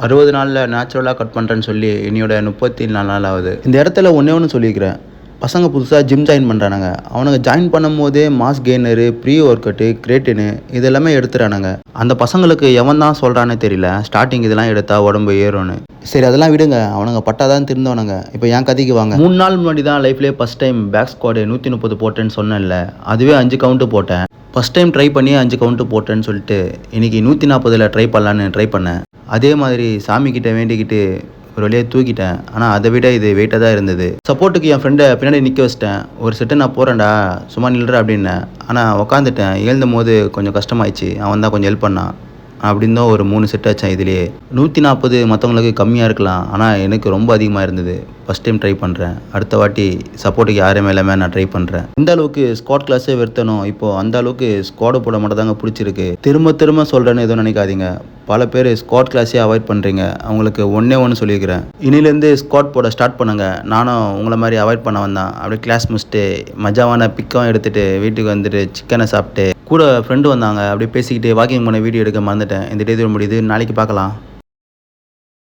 60 நாளில் நேச்சுரலாக கட் பண்ணுறேன்னு சொல்லி என்னையோட 34 நாள் ஆகுது. இந்த இடத்துல ஒன்று சொல்லியிருக்கிறேன். பசங்க புதுசாக ஜிம் ஜாயின் பண்ணுறானுங்க. அவனுங்க ஜாயின் பண்ணும் போதே mass gainer, pre workout, கிரேட்டினு இதெல்லாமே எடுத்துறானுங்க. அந்த பசங்களுக்கு எவன் தான் சொல்கிறானே தெரியல, ஸ்டார்டிங் இதெல்லாம் எடுத்தால் உடம்பு ஏறும்னு. சரி அதெல்லாம் விடுங்க, அவனுங்க பட்டாதான் திருந்தவனுங்க. இப்போ என் கதைக்கு வாங்க. 3 நாள் முன்னாடி தான் லைஃப்லேயே ஃபஸ்ட் டைம் பேக் ஸ்குவாடு 130 போட்டேன்னு சொன்னேன்ல, அதுவே 5 கவுண்ட்டு போட்டேன். ஃபஸ்ட் டைம் ட்ரை பண்ணி 5 கவுண்ட்டு போட்டேன்னு சொல்லிட்டு இன்றைக்கி 140 ட்ரை பண்ணலான்னு ட்ரை பண்ணேன். அதே மாதிரி சாமிக்கிட்ட வேண்டிக்கிட்டு ஒரு வழியாக தூக்கிட்டேன். ஆனால் அதை விட இது வெயிட்டாக தான் இருந்தது. சப்போர்ட்டுக்கு என் ஃப்ரெண்டை பின்னாடி நிற்க வச்சிட்டேன். ஒரு செட்டு நான் போகிறேன்டா, சும்மா நில்ற அப்படின்னேன். ஆனால் உக்காந்துட்டேன். எழுந்தும் போது கொஞ்சம் கஷ்டமாயிடுச்சு. அவன் தான் கொஞ்சம் ஹெல்ப் பண்ணான். அப்படின்னு தான் ஒரு 3 செட் ஆச்சேன். இதுலேயே 140 மற்றவங்களுக்கு கம்மியாக இருக்கலாம், ஆனால் எனக்கு ரொம்ப அதிகமாக இருந்தது. ஃபஸ்ட் டைம் ட்ரை பண்ணுறேன். அடுத்த வாட்டி சப்போர்ட்டுக்கு யாருமே இல்லாமல் நான் ட்ரை பண்ணுறேன். இந்த அளவுக்கு ஸ்குவாட் கிளாஸே வெறுத்தனும். இப்போது அந்த அளவுக்கு ஸ்குவாடு போட மட்டும் தாங்க பிடிச்சிருக்கு. திரும்ப சொல்கிறேன்னு எதுவும் நினைக்காதீங்க. பல பேர் ஸ்குவாட் கிளாஸே அவாய்ட் பண்ணுறீங்க. அவங்களுக்கு ஒன்று சொல்லியிருக்கிறேன். இனிலேருந்து ஸ்குவாட் போட ஸ்டார்ட் பண்ணுங்கள். நானும் உங்களை மாதிரி அவாய்ட் பண்ண வந்தேன். அப்படியே கிளாஸ் முடிச்சுட்டு மஜாவான பிக்கம் எடுத்துகிட்டு வீட்டுக்கு வந்துட்டு சிக்கனை சாப்பிட்டு கூட ஃப்ரெண்டு வந்தாங்க. அப்படியே பேசிக்கிட்டு வாக்கிங் பண்ண வீடியோ எடுக்க மறந்துட்டேன். இந்த டே முடியுது. நாளைக்கு பார்க்கலாம்.